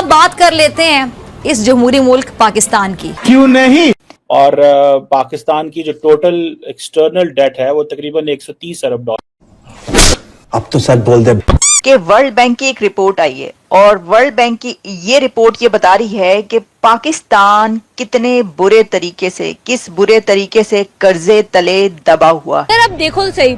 बात कर लेते हैं इस जमहूरी मुल्क पाकिस्तान की। क्यों नहीं। और पाकिस्तान की जो टोटल एक्सटर्नल डेट है वो तकरीबन 130 अरब डॉलर। अब तो सच बोल दे कि वर्ल्ड बैंक की एक रिपोर्ट आई है और वर्ल्ड बैंक की ये रिपोर्ट ये बता रही है कि पाकिस्तान कितने बुरे तरीके से, किस बुरे तरीके से कर्जे तले दबा हुआ है। अब देखो तो सही,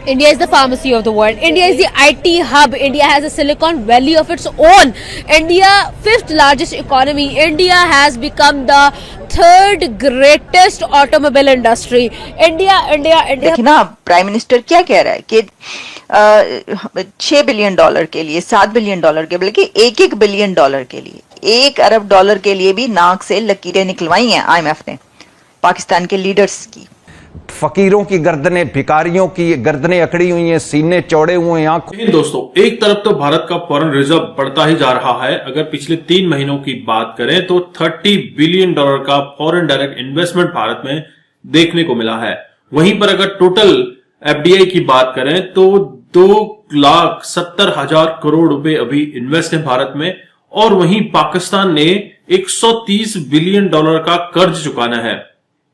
India is the pharmacy of the world. India is the IT hub. India has a Silicon Valley of its own. India, fifth largest economy. India has become the third greatest automobile industry. India. देखिए ना, prime minister क्या कह रहा है कि 6 billion dollar के लिए, 7 billion dollar के, बल्कि 1-1 बिलियन डॉलर के लिए, 1 अरब डॉलर के लिए भी नाक से लकीरें निकलवाई हैं IMF ने पाकिस्तान के लीडर्स की। फकीरों की गर्दनें, भिखारियों की गर्दनें अकड़ी हुई हैं, सीने चौड़े हुए हैं। लेकिन दोस्तों, एक तरफ तो भारत का फॉरेन रिजर्व बढ़ता ही जा रहा है। अगर पिछले 3 महीनों की बात करें तो 30 बिलियन डॉलर का फॉरेन डायरेक्ट इन्वेस्टमेंट भारत में देखने को मिला है। वहीं पर अगर टोटल FDI की बात करें तो 2,70,000 करोड़ रुपए अभी इन्वेस्ट है भारत में। और वहीं पाकिस्तान ने 130 बिलियन डॉलर का कर्ज चुकाना है।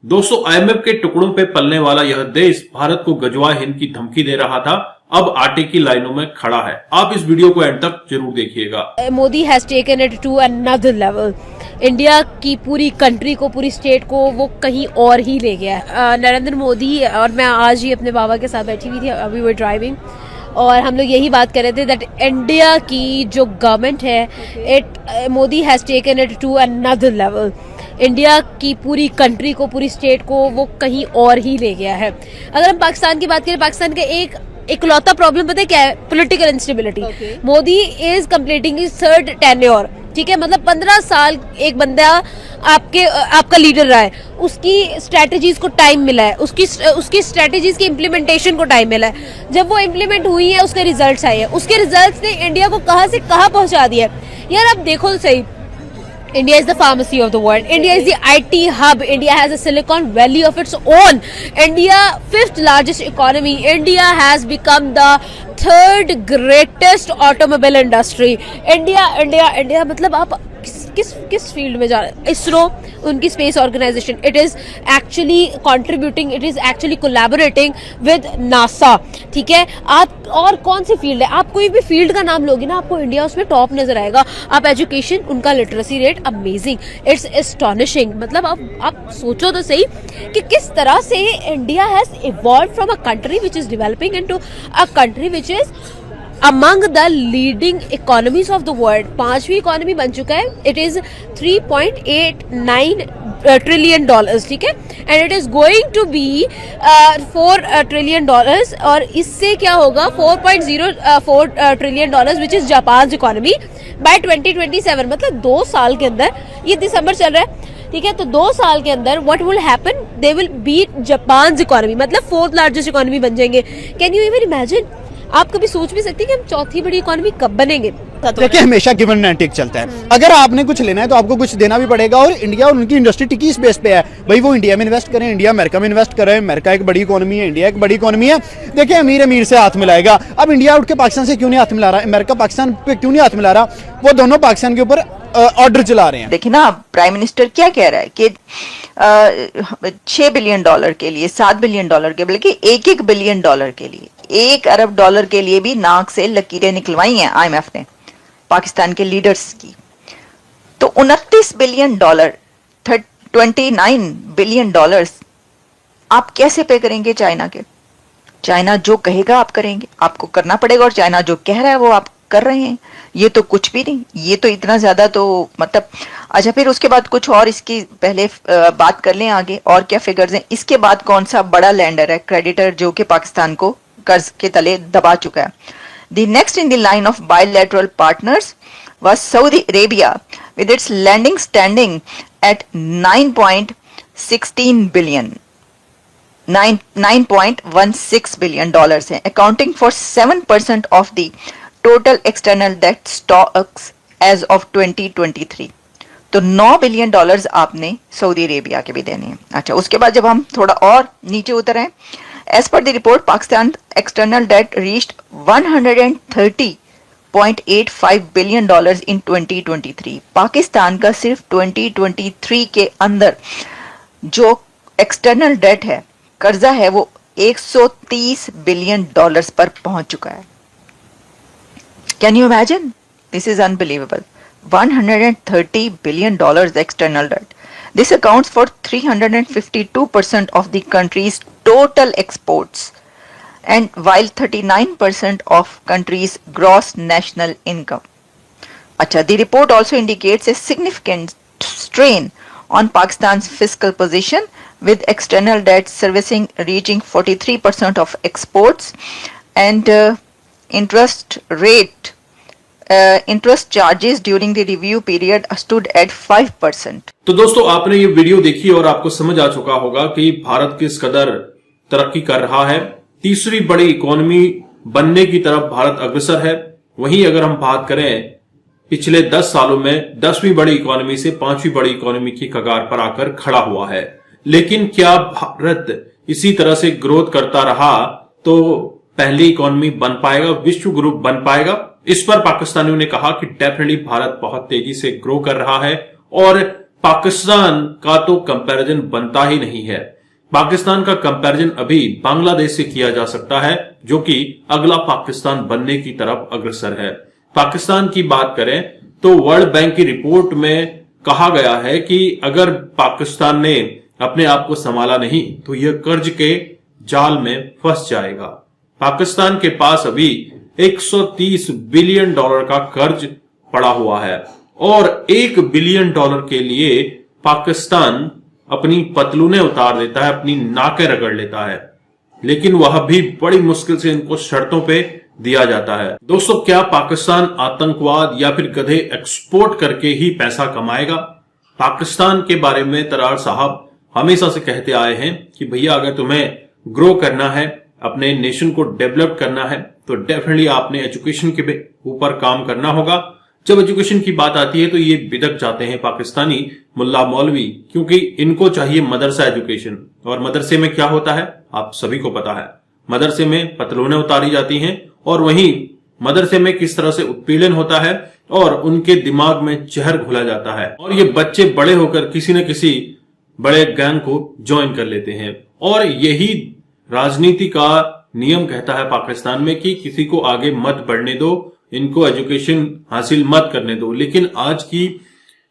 दोस्तों, IMF के टुकड़ों पे पलने वाला यह देश भारत को गजवा हिंद की धमकी दे रहा था, अब आटे की लाइनों में खड़ा है। आप इस वीडियो को एंड तक जरूर देखिएगा। Modi has taken it to another level. India की पूरी कंट्री को, पूरी स्टेट को वो कहीं और ही ले गया है। नरेंद्र मोदी, और मैं आज ही अपने बाबा के साथ बैठी हुई थी, अभी वो ड्राइविंग, और हम लोग यही बात कर रहे थे दैट इंडिया की जो गवर्नमेंट है, Modi has taken it to another level. India की पूरी कंट्री को, पूरी स्टेट को वो कहीं और ही ले गया है। अगर हम पाकिस्तान की बात करें, पाकिस्तान का एक इकलौता प्रॉब्लम पता है क्या है? Political instability. Modi is completing his third tenure, ठीक है, मतलब 15 साल एक बंदा आपका लीडर रहा है, उसकी स्ट्रेटजीज को टाइम मिला है, उसकी स्ट्रेटजीज की इम्प्लीमेंटेशन को टाइम मिला है। जब वो इम्प्लीमेंट हुई है, उसके रिजल्ट्स आए हैं, उसके रिजल्ट्स ने इंडिया को कहां से कहां पहुंचा दिया है। यार अब देखो तो सही, India is the pharmacy of the world. India is the IT hub. India has a Silicon Valley of its own. India, fifth largest economy. India has become the third greatest automobile industry. India मतलब आप किस field में जा रहे हैं? इसरो, उनकी space organisation, it is actually contributing, it is actually collaborating with NASA, ठीक है। आप और कौन सी फील्ड है, आप कोई भी फील्ड का नाम लोगे ना, आपको इंडिया उसमें टॉप नजर आएगा। आप एजुकेशन, उनका literacy rate amazing, it's astonishing. मतलब आप सोचो तो सही कि किस तरह से India has evolve from a country which is developing into a country which is among the leading economies of the world। 5वीं इकोनॉमी बन चुका है। इट इज 3.89 ट्रिलियन डॉलर्स, ठीक है, and it is going to be 4 trillion dollars, और इससे क्या होगा 4.04 trillion dollars which is Japan economy by 2027। मतलब 2 साल के अंदर, ये दिसंबर चल रहा है, ठीक है, तो 2 साल के अंदर what will happen, they will beat Japan economy, मतलब 4th लार्जेस्ट इकोनॉमी बन जाएंगे। Can you even imagine? आप कभी सोच भी सकते हैं कि हम 4थी बड़ी इकोनॉमी कब बनेंगे? देखिए, हमेशा गिवन एंड टेक चलता है। अगर आपने कुछ लेना है तो आपको कुछ देना भी पड़ेगा, और इंडिया और उनकी इंडस्ट्री टिकी इस बेस पे है, भाई वो इंडिया में इन्वेस्ट करें, इंडिया अमेरिका में इन्वेस्ट करें। अमेरिका एक बड़ी इकोनॉमी है, इंडिया एक बड़ी इकोनॉमी है। देखिए, अमीर से हाथ मिलाएगा। अब इंडिया उठ के पाकिस्तान से क्यों नहीं हाथ मिला रहा, अमेरिका पाकिस्तान पे क्यों नहीं हाथ मिला रहा? वो दोनों पाकिस्तान के ऊपर ऑर्डर चला रहे हैं। देखिए ना, प्राइम मिनिस्टर क्या कह रहा है कि 6 बिलियन डॉलर के लिए, 7 बिलियन डॉलर के, बल्कि 1-1 बिलियन डॉलर के लिए, 1 अरब डॉलर के लिए भी नाक से लकीरें निकलवाई हैं IMF ने पाकिस्तान के लीडर्स की। तो 29 बिलियन डॉलर, 29 बिलियन डॉलर्स आप कैसे पे करेंगे चाइना के? चाइना जो कहेगा आप करेंगे, आपको करना पड़ेगा, और चाइना जो कह रहा है वो आप कर रहे हैं। ये तो कुछ भी नहीं, ये तो इतना ज्यादा तो मतलब। अच्छा, फिर उसके बाद कुछ और, इसकी पहले बात कर लें आगे और क्या फिगर्स हैं। इसके बाद कौन सा बड़ा लैंडर है, क्रेडिटर, जो कि पाकिस्तान को कर्ज के तले दबा चुका है? The next in the line of bilateral partners was Saudi Arabia with its landing standing at 9.16 billion, 9.16 billion dollars हैं, accounting for 7% of the total external debt stocks as of 2023। तो 9 बिलियन डॉलर्स आपने Saudi Arabia के भी देने हैं। अच्छा, उसके बाद जब हम थोड़ा और नीचे उतर हैं, as per the report Pakistan external debt reached 130 $8.85 billion in 2023। Pakistan का सिर्फ 2023 के अंदर जो एक्सटर्नल डेट है, कर्जा है, वो 130 बिलियन डॉलर्स पर पहुंच चुका है। Can you imagine? This is unbelievable. 130 billion dollars external debt. This accounts for 352% of the country's total exports, and while 39% of country's gross national income. Acha, the report also indicates a significant strain on Pakistan's fiscal position, with external debt servicing reaching 43% of exports, and interest charges during the review period stood at 5%. तो दोस्तों, आपने ये video देखी और आपको समझ आ चुका होगा कि भारत किस कदर तरक्की कर रहा है। तीसरी बड़ी इकोनॉमी बनने की तरफ भारत अग्रसर है। वहीं अगर हम बात करें पिछले 10 सालों में 10वीं बड़ी इकोनॉमी से 5वीं बड़ी इकोनॉमी की कगार पर आकर खड़ा हुआ है। लेकिन क्या भारत इसी तरह से ग्रोथ करता रहा तो पहली इकोनॉमी बन पाएगा, विश्व गुरु बन पाएगा? इस पर पाकिस्तानियों ने कहा कि डेफिनेटली भारत बहुत तेजी से ग्रो कर रहा है और पाकिस्तान का तो कंपैरिजन बनता ही नहीं है। पाकिस्तान का कंपैरिजन अभी बांग्लादेश से किया जा सकता है, जो कि अगला पाकिस्तान बनने की तरफ अग्रसर है। पाकिस्तान की बात करें तो वर्ल्ड बैंक की रिपोर्ट में कहा गया है कि अगर पाकिस्तान ने अपने आप को संभाला नहीं तो यह कर्ज के जाल में फंस जाएगा। पाकिस्तान के पास अभी 130 बिलियन डॉलर का कर्ज पड़ा हुआ है और 1 बिलियन डॉलर के लिए पाकिस्तान अपनी पतलूने उतार देता है, अपनी नाकें रगड़ लेता है, लेकिन वह भी बड़ी मुश्किल से इनको शर्तों पे दिया जाता है। दोस्तों, क्या पाकिस्तान आतंकवाद या फिर गधे एक्सपोर्ट करके ही पैसा कमाएगा? पाकिस्तान के बारे में तरार साहब हमेशा से कहते आए हैं कि भैया अगर तुम्हें ग्रो करना है, अपने नेशन को डेवलप करना है, तो डेफिनेटली आपने एजुकेशन के ऊपर काम करना होगा। जब एजुकेशन की बात आती है तो ये बिदक जाते हैं पाकिस्तानी मुल्ला मौलवी, क्योंकि इनको चाहिए मदरसा एजुकेशन। और मदरसे में क्या होता है आप सभी को पता है। मदरसे में पतलूनें उतारी जाती हैं और वहीं मदरसे में किस तरह से उत्पीड़न होता है और उनके दिमाग में जहर घुला जाता है और ये बच्चे बड़े होकर किसी न किसी बड़े गैंग को ज्वाइन कर लेते हैं। और यही राजनीति का नियम कहता है पाकिस्तान में कि किसी को आगे मत बढ़ने दो, इनको एजुकेशन हासिल मत करने दो। लेकिन आज की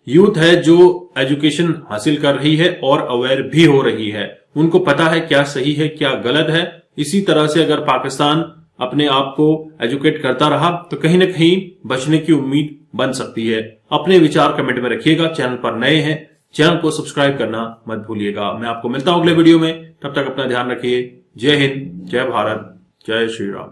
यूथ है जो एजुकेशन हासिल कर रही है और अवेयर भी हो रही है, उनको पता है क्या सही है क्या गलत है। इसी तरह से अगर पाकिस्तान अपने आप को एजुकेट करता रहा तो कहीं ना कहीं बचने की उम्मीद बन सकती है। अपने विचार कमेंट में रखिएगा। चैनल पर नए हैं, चैनल को सब्सक्राइब करना मत भूलिएगा। मैं आपको मिलता हूं अगले वीडियो में, तब तक अपना ध्यान रखिए। जय हिंद, जय भारत, जय श्री राम।